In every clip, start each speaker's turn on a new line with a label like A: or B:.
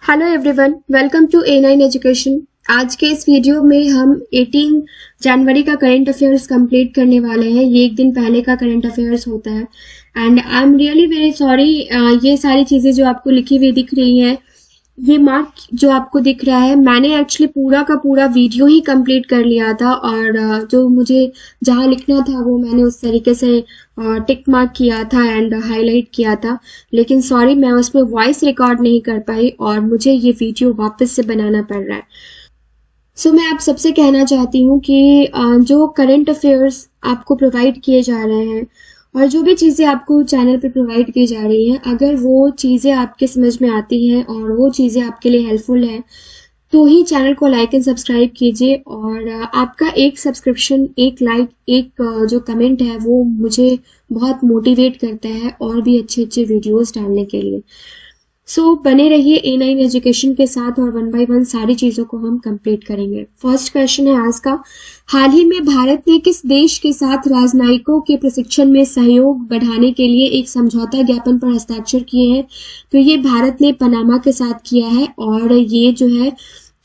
A: Hello everyone, welcome to A9 education. आज के इस वीडियो में हम 18 जनवरी का करंट अफेयर्स कंप्लीट करने वाले हैं। ये एक दिन पहले का करंट अफेयर्स होता है and I am really very sorry. ये सारी चीज़ें जो आपको लिखी हुई दिख रही हैं, ये मार्क जो आपको दिख रहा है, मैंने एक्चुअली पूरा का पूरा वीडियो ही कंप्लीट कर लिया था और जो मुझे जहाँ लिखना था वो मैंने उस तरीके से टिक मार्क किया था एंड हाईलाइट किया था। लेकिन सॉरी, मैं उसमें वॉइस रिकॉर्ड नहीं कर पाई और मुझे ये वीडियो वापस से बनाना पड़ रहा है। सो मैं आप सबसे कहना चाहती हूँ कि जो करंट अफेयर्स आपको प्रोवाइड किए जा रहे हैं और जो भी चीज़ें आपको चैनल पे प्रोवाइड की जा रही हैं, अगर वो चीज़ें आपके समझ में आती हैं और वो चीज़ें आपके लिए हेल्पफुल हैं तो ही चैनल को लाइक एंड सब्सक्राइब कीजिए। और आपका एक सब्सक्रिप्शन, एक लाइक, एक जो कमेंट है वो मुझे बहुत मोटिवेट करता है और भी अच्छे अच्छे वीडियोस डालने के लिए। सो बने रहिए A9 एजुकेशन के साथ और वन बाय वन सारी चीज़ों को हम कंप्लीट करेंगे। फर्स्ट क्वेश्चन है आज का, हाल ही में भारत ने किस देश के साथ राजनयिकों के प्रशिक्षण में सहयोग बढ़ाने के लिए एक समझौता ज्ञापन पर हस्ताक्षर किए हैं? तो ये भारत ने पनामा के साथ किया है और ये जो है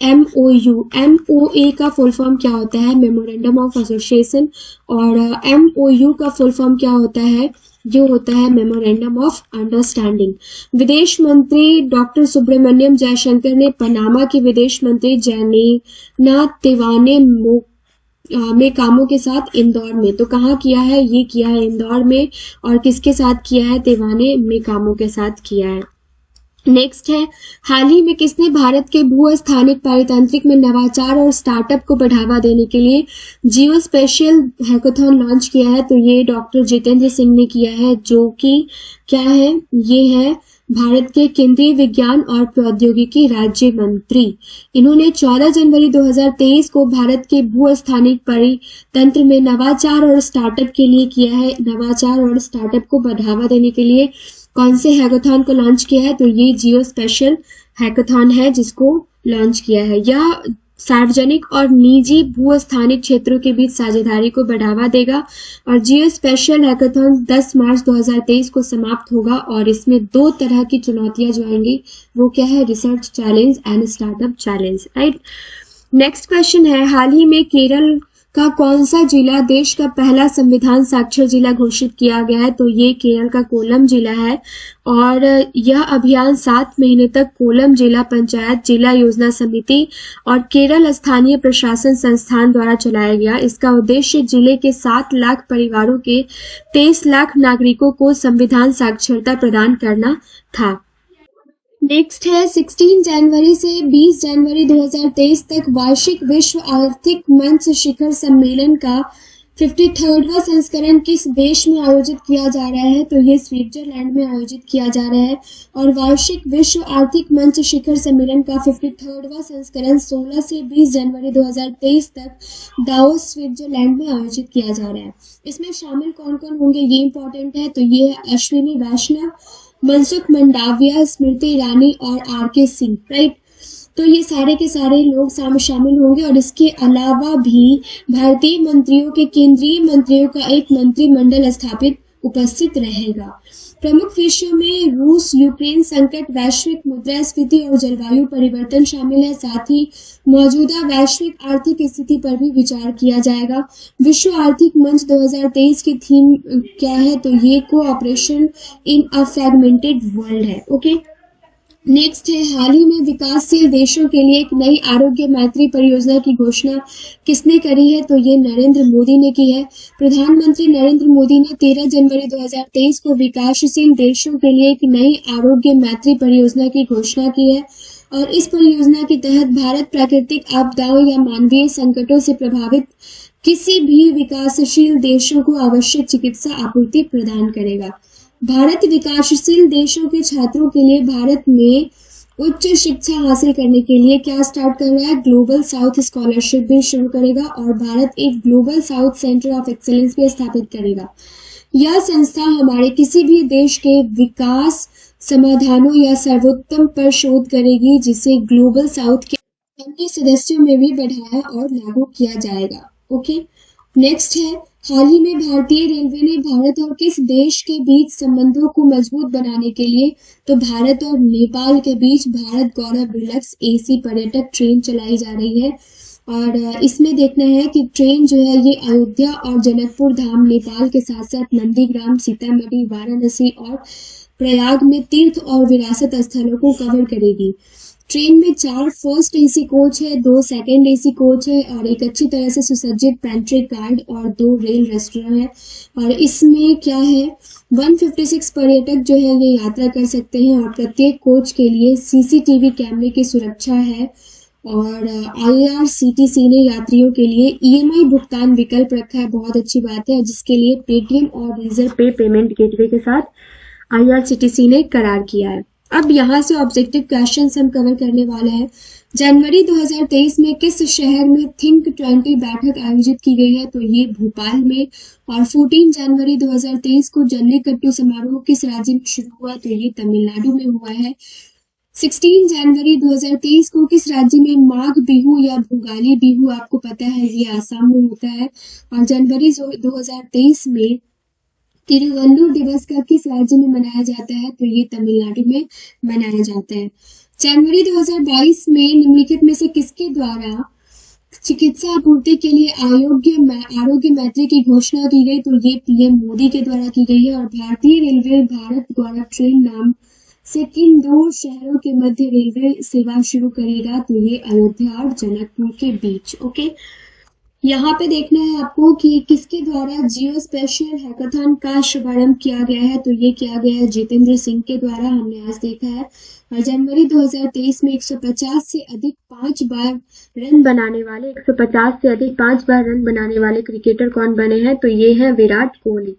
A: MOA का फुल फॉर्म क्या होता है? Memorandum of association. और MOU का फुल फॉर्म क्या होता है? जो होता है मेमोरेंडम ऑफ अंडरस्टैंडिंग। विदेश मंत्री डॉक्टर सुब्रमण्यम जयशंकर ने पनामा के विदेश मंत्री जैनेना तिवाने में कामों के साथ इंदौर में, तो कहाँ किया है? ये किया है इंदौर में। और किसके साथ किया है? तिवाने में कामों के साथ किया है। नेक्स्ट है, हाल ही में किसने भारत के भू स्थानिक पारितंत्रिक में नवाचार और स्टार्टअप को बढ़ावा देने के लिए जियो स्पेशल हैकाथॉन लॉन्च किया है? तो ये डॉक्टर जितेंद्र सिंह ने किया है, जो कि क्या है? ये है भारत के केंद्रीय विज्ञान और प्रौद्योगिकी राज्य मंत्री। इन्होंने 14 जनवरी 2023 को भारत के भू स्थानिक परितंत्र में नवाचार और स्टार्टअप के लिए किया है। नवाचार और स्टार्टअप को बढ़ावा देने के लिए कौन से हैकाथॉन को लॉन्च किया है? तो ये जियो स्पेशल हैकाथॉन है जिसको लॉन्च किया है। यह सार्वजनिक और निजी भू स्थानिक क्षेत्रों के बीच साझेदारी को बढ़ावा देगा और जियो स्पेशल हैकाथॉन 10 मार्च 2023 को समाप्त होगा और इसमें 2 तरह की चुनौतियां जो आएंगी वो क्या है? Research challenge and startup challenge, right. Next question है, हाल ही में केरल का कौन सा जिला देश का पहला संविधान साक्षर जिला घोषित किया गया है? तो ये केरल का कोल्लम जिला है और यह अभियान 7 महीने तक कोल्लम जिला पंचायत, जिला योजना समिति और केरल स्थानीय प्रशासन संस्थान द्वारा चलाया गया। इसका उद्देश्य जिले के 7 लाख परिवारों के 23 लाख नागरिकों को संविधान साक्षरता प्रदान करना था। नेक्स्ट है, 16 जनवरी से 20 जनवरी 2023 तक वार्षिक विश्व आर्थिक मंच शिखर सम्मेलन का 53वां संस्करण किस देश में आयोजित किया जा रहा है? तो ये स्विट्जरलैंड में आयोजित किया जा रहा है और वार्षिक विश्व आर्थिक मंच शिखर सम्मेलन का 53वां संस्करण 16 से 20 जनवरी 2023 तक दावोस स्विट्जरलैंड में आयोजित किया जा रहा है। इसमें शामिल कौन कौन होंगे ये इंपॉर्टेंट है। तो ये है अश्विनी वैष्णव, मनसुख मंडाविया, स्मृति ईरानी और RK सिंह, राइट। तो ये सारे के सारे लोग शामिल होंगे और इसके अलावा भी भारतीय मंत्रियों के केंद्रीय मंत्रियों का एक मंत्रिमंडल स्थापित उपस्थित रहेगा। प्रमुख विषयों में रूस यूक्रेन संकट, वैश्विक मुद्रास्फीति और जलवायु परिवर्तन शामिल है। साथ ही मौजूदा वैश्विक आर्थिक स्थिति पर भी विचार किया जाएगा। विश्व आर्थिक मंच 2023 की थीम क्या है? तो ये कोऑपरेशन इन अ फ्रैगमेंटेड वर्ल्ड है। ओके, नेक्स्ट है, हाल ही में विकासशील देशों के लिए एक नई आरोग्य मैत्री परियोजना की घोषणा किसने करी है? तो ये नरेंद्र मोदी ने की है। प्रधानमंत्री नरेंद्र मोदी ने 13 जनवरी 2023 को विकासशील देशों के लिए एक नई आरोग्य मैत्री परियोजना की घोषणा की है और इस परियोजना के तहत भारत प्राकृतिक आपदाओं या मानवीय संकटों से प्रभावित किसी भी विकासशील देशों को आवश्यक चिकित्सा आपूर्ति प्रदान करेगा। भारत विकासशील देशों के छात्रों के लिए भारत में उच्च शिक्षा हासिल करने के लिए क्या स्टार्ट कर रहा है? ग्लोबल साउथ स्कॉलरशिप भी शुरू करेगा और भारत एक global south centre of excellence भी स्थापित करेगा। यह संस्था हमारे किसी भी देश के विकास समाधानों या सर्वोत्तम पर शोध करेगी जिसे ग्लोबल साउथ के अन्य सदस्यों में भी बढ़ाया और लागू किया जाएगा। ओके, नेक्स्ट है, हाल ही में भारतीय रेलवे ने भारत और किस देश के बीच संबंधों को मजबूत बनाने के लिए तो भारत और नेपाल के बीच भारत गौरव डिलक्स एसी पर्यटक ट्रेन चलाई जा रही है। और इसमें देखना है कि ट्रेन जो है ये अयोध्या और जनकपुर धाम नेपाल के साथ साथ नंदीग्राम, सीतामढ़ी, वाराणसी और प्रयाग में तीर्थ और विरासत स्थलों को कवर करेगी। ट्रेन में 4 फर्स्ट एसी कोच है, 2 सेकंड एसी कोच है और एक अच्छी तरह से सुसज्जित पेंट्री कार्ड और 2 रेल रेस्टोरेंट है। और इसमें क्या है, 156 पर्यटक जो है ये यात्रा कर सकते हैं और प्रत्येक कोच के लिए सीसीटीवी कैमरे की सुरक्षा है। और IRCTC ने यात्रियों के लिए EMI भुगतान विकल्प रखा है, बहुत अच्छी बात है, जिसके लिए पेटीएम और रिजर्व पे पेमेंट गेटवे के साथ IRCTC ने करार किया है। अब यहाँ से ऑब्जेक्टिव क्वेश्चंस हम कवर करने वाले हैं। जनवरी 2023 में किस शहर में थिंक 20 बैठक आयोजित की गई है, तो ये भोपाल में। और 14 जनवरी 2023 को जल्लीकट्टू समारोह किस राज्य में शुरू हुआ, तो ये तमिलनाडु में हुआ है। 16 जनवरी 2023 को किस राज्य में माघ बिहू या भोगाली बिहू, आपको पता है ये आसाम में होता है। और जनवरी 2023 में तिरुवल्लुवर दिवस का किस राज्य में मनाया जाता है, तो ये तमिलनाडु में मनाया जाता है। जनवरी 2022 में निम्नलिखित में से किसके द्वारा चिकित्सा आपूर्ति के लिए आरोग्य मैत्री की घोषणा की गई, तो ये PM मोदी के द्वारा की गई है। और भारतीय रेलवे भारत गौरव ट्रेन नाम से किन 2 शहरों के मध्य रेलवे सेवा शुरू करेगा, तो ये अयोध्या और जनकपुर के बीच। ओके, यहाँ पे देखना है आपको कि किसके द्वारा जियो स्पेशियल हैकाथॉन का शुभारंभ किया गया है, तो ये किया गया है जितेंद्र सिंह के द्वारा, हमने आज देखा है। और जनवरी 2023 में 150 से अधिक 5 बार रन बनाने वाले क्रिकेटर कौन बने हैं, तो ये है विराट कोहली।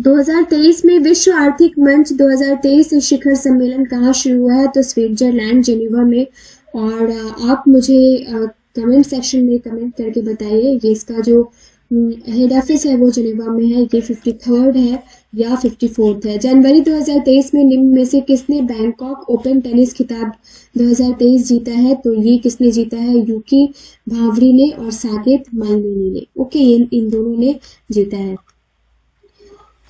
A: 2023 में विश्व आर्थिक मंच 2023 शिखर सम्मेलन कहाँ शुरू हुआ है, तो स्विट्जरलैंड जेनेवा में। और आप मुझे कमेंट सेक्शन में कमेंट करके बताइए ये इसका जो हेड ऑफिस है वो जेनेवा में है, ये 53rd है या 54th है। जनवरी 2023 में निम्न में से किसने बैंकॉक ओपन टेनिस खिताब 2023 जीता है, तो ये किसने जीता है, यूकी भावरी ने और साकेत माइनेनी ने। ओके, इन दोनों ने जीता है।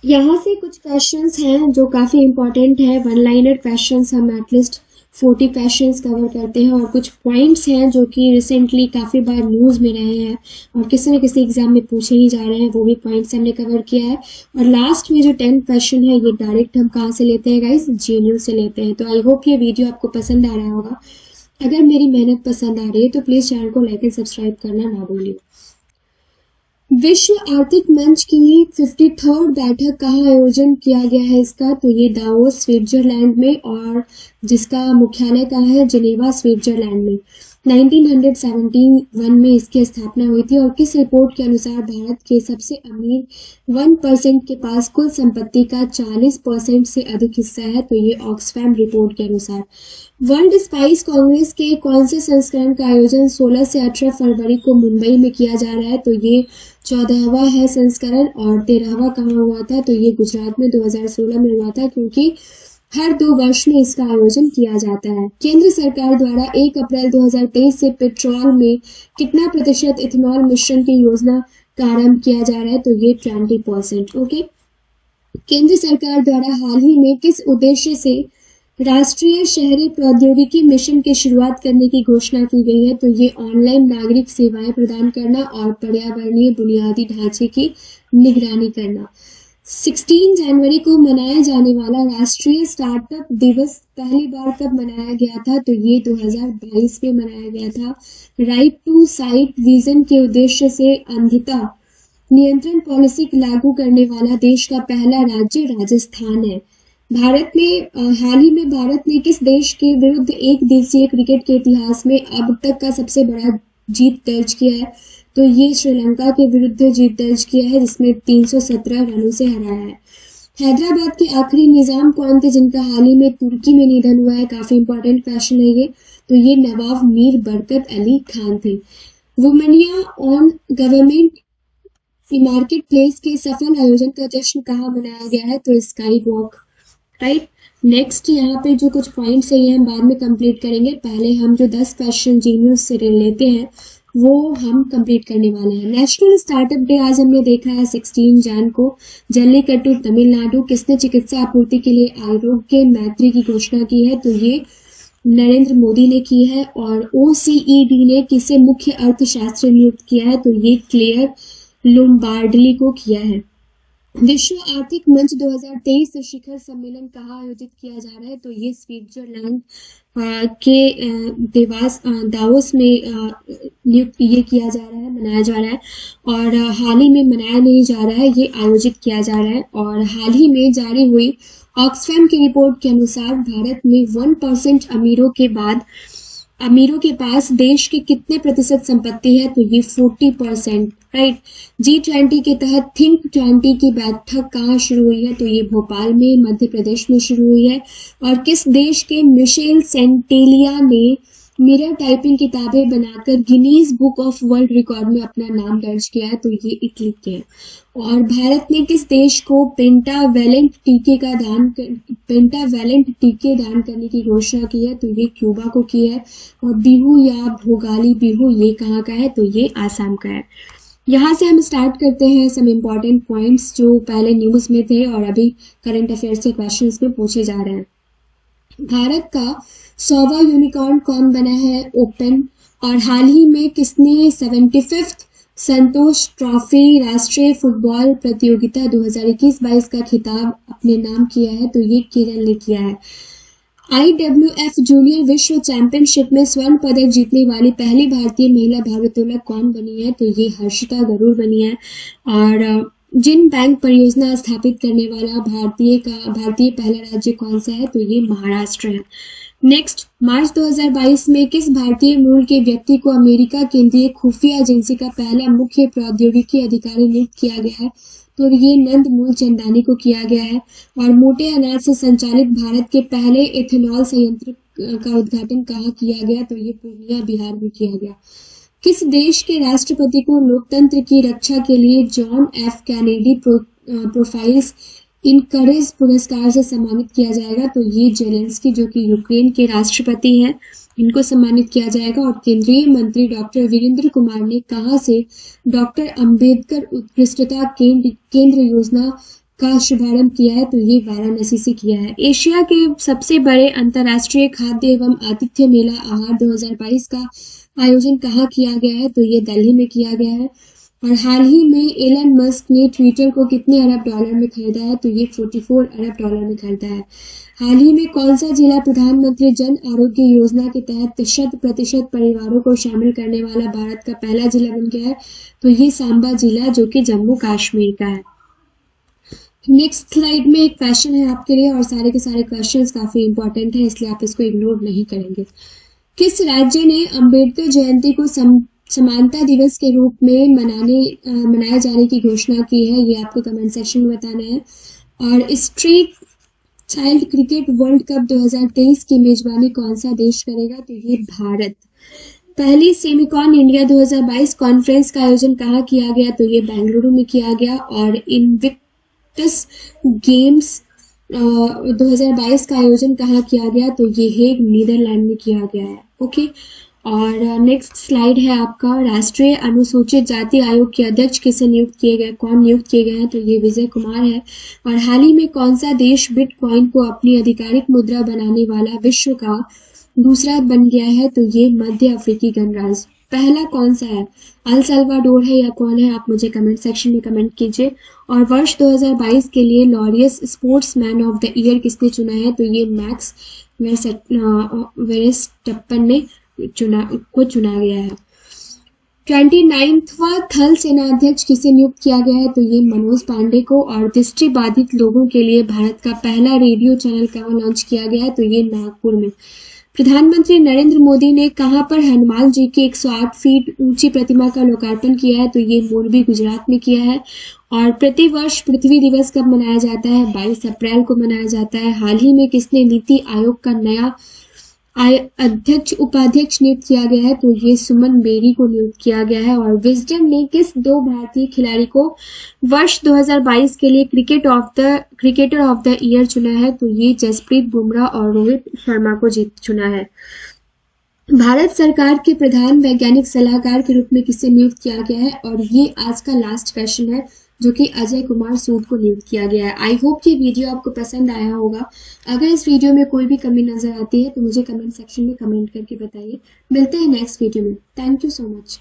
A: यहाँ से कुछ क्वेश्चंस हैं जो काफी इंपॉर्टेंट है, 1 लाइनर क्वेश्चंस हम एटलीस्ट 40 क्वेश्चंस कवर करते हैं। और कुछ पॉइंट्स हैं जो कि रिसेंटली काफी बार न्यूज में रहे हैं और किसी न किसी एग्जाम में पूछे ही जा रहे हैं, वो भी पॉइंट्स हमने कवर किया है। और लास्ट में जो 10 क्वेश्चन है ये डायरेक्ट हम कहाँ से लेते हैं गाइस, GNU से लेते हैं। तो आई होप ये वीडियो आपको पसंद आ रहा होगा। अगर मेरी मेहनत पसंद आ रही है तो प्लीज चैनल को लाइक एंड सब्सक्राइब करना ना भूलिए। विश्व आर्थिक मंच की 53rd बैठक कहाँ आयोजन किया गया है इसका, तो ये दावोस स्विट्जरलैंड में, और जिसका मुख्यालय कहाँ है, जिनेवा स्विट्जरलैंड में। 1971 में इसकी स्थापना हुई थी। और किस रिपोर्ट के अनुसार भारत के सबसे अमीर 1% के पास कुल संपत्ति का 40% से अधिक हिस्सा है, तो ये ऑक्सफैम रिपोर्ट के अनुसार। वर्ल्ड स्पाइस कांग्रेस के कौन से संस्करण का आयोजन 16 से 18 फरवरी को मुंबई में किया जा रहा है, तो ये 14वां है संस्करण। और 13वां कहाँ हुआ था, तो ये गुजरात में 2016 में हुआ था, क्योंकि हर 2 वर्ष में इसका आयोजन किया जाता है। केंद्र सरकार द्वारा 1 अप्रैल 2023 से पेट्रोल में कितना प्रतिशत इथेनॉल मिश्रण की योजना का आरंभ किया जा रहा है, तो ये 20%। ओके, केंद्र सरकार द्वारा हाल ही में किस उद्देश्य से राष्ट्रीय शहरी प्रौद्योगिकी मिशन की शुरुआत करने की घोषणा की गई है, तो ये ऑनलाइन नागरिक सेवाएं प्रदान करना और पर्यावरणीय बुनियादी ढांचे की निगरानी करना। 16 जनवरी को मनाया जाने वाला राष्ट्रीय स्टार्टअप दिवस पहली बार कब मनाया गया था, तो ये 2022 में मनाया गया था। राइट टू साइट विजन के उद्देश्य से अंधता नियंत्रण पॉलिसी लागू करने वाला देश का पहला राज्य राजस्थान है। भारत में हाल ही में भारत ने किस देश के विरुद्ध एक दिवसीय क्रिकेट के इतिहास में अब तक का सबसे बड़ा जीत दर्ज किया है, तो ये श्रीलंका के विरुद्ध जीत दर्ज किया है, जिसमें 317 रनों से हराया है। हैदराबाद के आखिरी निजाम कौन थे जिनका हाल ही में तुर्की में निधन हुआ है, काफी इंपॉर्टेंट क्वेश्चन है ये, तो ये नवाब मीर बरकत अली खान थे। वुमेनिया ऑन गवर्नमेंट मार्केट प्लेस के सफल आयोजन का जश्न कहाँ मनाया गया है, तो स्काई वॉक। राइट, नेक्स्ट यहाँ पे जो कुछ पॉइंट्स है ये हम बाद में कंप्लीट करेंगे। पहले हम जो 10 क्वेश्चन जीन्यूज से लेते हैं वो हम कंप्लीट करने वाले हैं। नेशनल स्टार्टअप डे आज हमने देखा है 16 जैन को। जल्लीकट्टू तमिलनाडु, किसने चिकित्सा आपूर्ति के लिए आरोग्य मैत्री की घोषणा की है? तो ये नरेंद्र मोदी ने की है। और ओसीईडी ने किसे मुख्य अर्थशास्त्री नियुक्त किया है? तो ये क्लेयर लोम्बार्डली को किया है। विश्व आर्थिक मंच 2023 शिखर सम्मेलन कहाँ आयोजित किया जा रहा है? तो ये स्विट्जरलैंड के दावोस में नियुक्त ये किया जा रहा है, मनाया जा रहा है। और हाल ही में मनाया नहीं जा रहा है, ये आयोजित किया जा रहा है। और हाल ही में जारी हुई ऑक्सफैम की रिपोर्ट के अनुसार भारत में 1% अमीरों के पास देश के कितने प्रतिशत संपत्ति है? तो ये 40%, राइट। G20 के तहत थिंक 20 की बैठक कहाँ शुरू हुई है? तो ये भोपाल में मध्य प्रदेश में शुरू हुई है। और किस देश के मिशेल सेंटेलिया ने मिरर टाइपिंग किताबें बनाकर Guinness book of world record में अपना नाम दर्ज किया है? तो ये इटली के हैं। और भारत ने किस देश को पेंटावेलेंट टीके दान करने की घोषणा की है? तो ये क्यूबा को की है। और बिहू या भोगाली बिहू ये कहाँ का है? तो ये आसाम का है। यहाँ से हम स्टार्ट करते हैं सम इम्पॉर्टेंट पॉइंट्स जो पहले न्यूज में थे और अभी करंट अफेयर्स के क्वेश्चंस में पूछे जा रहे हैं। भारत का 100वां यूनिकॉर्न कौन बना है? ओपन। और हाल ही में किसने 75th संतोष ट्रॉफी राष्ट्रीय फुटबॉल प्रतियोगिता 2021-22 का खिताब अपने नाम किया है? तो ये केरल ने किया है। IWF जूनियर विश्व चैंपियनशिप में स्वर्ण पदक जीतने वाली पहली भारतीय महिला भारोत्तोलक कौन बनी है? तो ये हर्षिता गरूर बनी है। और जिन बैंक परियोजना स्थापित करने वाला भारतीय पहला राज्य कौन सा है? तो ये महाराष्ट्र है। नेक्स्ट, मार्च 2022 में किस भारतीय मूल के व्यक्ति को अमेरिका केंद्रीय खुफिया एजेंसी का पहला मुख्य प्रौद्योगिकी अधिकारी नियुक्त किया गया है? तो ये नंद मूल चंदानी को किया गया है। और मोटे अनाज से संचालित भारत के पहले एथेनॉल संयंत्र का उद्घाटन कहाँ किया गया? तो ये पूर्णिया बिहार में किया गया। किस देश के राष्ट्रपति को लोकतंत्र की रक्षा के लिए जॉन एफ कैनेडी प्रोफाइल्स इन करेज पुरस्कार से सम्मानित किया जाएगा? तो ये जेलेंस्की जो कि यूक्रेन के राष्ट्रपति हैं, इनको सम्मानित किया जाएगा। और केंद्रीय मंत्री डॉक्टर वीरेंद्र कुमार ने कहां से डॉक्टर अंबेडकर उत्कृष्टता केंद्र योजना का शुभारंभ किया है? तो ये वाराणसी से किया है। एशिया के सबसे बड़े अंतर्राष्ट्रीय खाद्य एवं आतिथ्य मेला आहार 2022 का आयोजन कहाँ किया गया है? तो ये दिल्ली में किया गया है। और हाल ही में एलन मस्क ने ट्विटर को कितने अरब डॉलर में खरीदा है? तो ये 44 अरब डॉलर में खरीदा है। हाल ही में कौन सा जिला प्रधानमंत्री जन आरोग्य योजना के तहत 100% परिवारों को शामिल करने वाला भारत का पहला जिला बन गया है? तो ये सांबा जिला जो कि जम्मू कश्मीर का है। नेक्स्ट स्लाइड में एक क्वेश्चन है आपके लिए और सारे के सारे क्वेश्चंस काफी इंपॉर्टेंट है, इसलिए आप इसको इग्नोर नहीं करेंगे। किस राज्य ने अंबेडकर जयंती को समानता दिवस के रूप में मनाए जाने की घोषणा की है? ये आपको कमेंट सेक्शन में बताना है। और street child cricket world cup 2023 की मेजबानी कौन सा देश करेगा? तो ये भारत। पहली सेमिकॉन इंडिया 2022 कॉन्फ्रेंस का आयोजन कहाँ किया गया? तो ये बेंगलुरु में किया गया। और इनविक्टस गेम्स 2022 का आयोजन कहाँ किया गया? तो ये हेग नीदरलैंड में किया गया है। ओके। और नेक्स्ट स्लाइड है आपका राष्ट्रीय अनुसूचित जाति आयोग के अध्यक्ष किसे नियुक्त किए गए, कौन नियुक्त किए गए हैं? तो ये विजय कुमार है। और हाल ही में कौन सा देश बिटकॉइन को अपनी आधिकारिक मुद्रा बनाने वाला विश्व का दूसरा बन गया है? तो ये मध्य अफ्रीकी गणराज्य। पहला कौन सा है? अल सल्वाडोर है या कौन है? आप मुझे कमेंट सेक्शन में कमेंट कीजिए। और वर्ष 2022 के लिए Laureus sportsman of the year किसने चुना है? तो ये मैक्स वेस्टप्पन ने चुना गया है। 29वां थल सेनाध्यक्ष किसे नियुक्त किया गया है? तो ये मनोज पांडे को। और दृष्टिबाधित लोगों के लिए भारत का पहला रेडियो चैनल कहाँ लॉन्च किया गया है? तो ये नागपुर में। प्रधानमंत्री नरेंद्र मोदी ने कहां पर हनुमान जी की 108 फीट ऊंची प्रतिमा का लोकार्पण किया है? तो ये मोरबी गुजरात में किया है। और प्रतिवर्ष पृथ्वी दिवस कब मनाया जाता है? 22 अप्रैल को मनाया जाता है। हाल ही में किसने नीति आयोग का नया अध्यक्ष उपाध्यक्ष नियुक्त किया गया है? तो ये सुमन बेरी को नियुक्त किया गया है। और विजडम ने किस दो भारतीय खिलाड़ी को वर्ष 2022 के लिए क्रिकेटर ऑफ द ईयर चुना है? तो ये जसप्रीत बुमराह और रोहित शर्मा को चुना है। भारत सरकार के प्रधान वैज्ञानिक सलाहकार के रूप में किसे नियुक्त किया गया है? और ये आज का लास्ट क्वेश्चन है जो कि अजय कुमार सूद को नियुक्त किया गया है। आई होप कि वीडियो आपको पसंद आया होगा। अगर इस वीडियो में कोई भी कमी नजर आती है तो मुझे कमेंट सेक्शन में कमेंट करके बताइए। मिलते हैं नेक्स्ट वीडियो में। Thank you so much.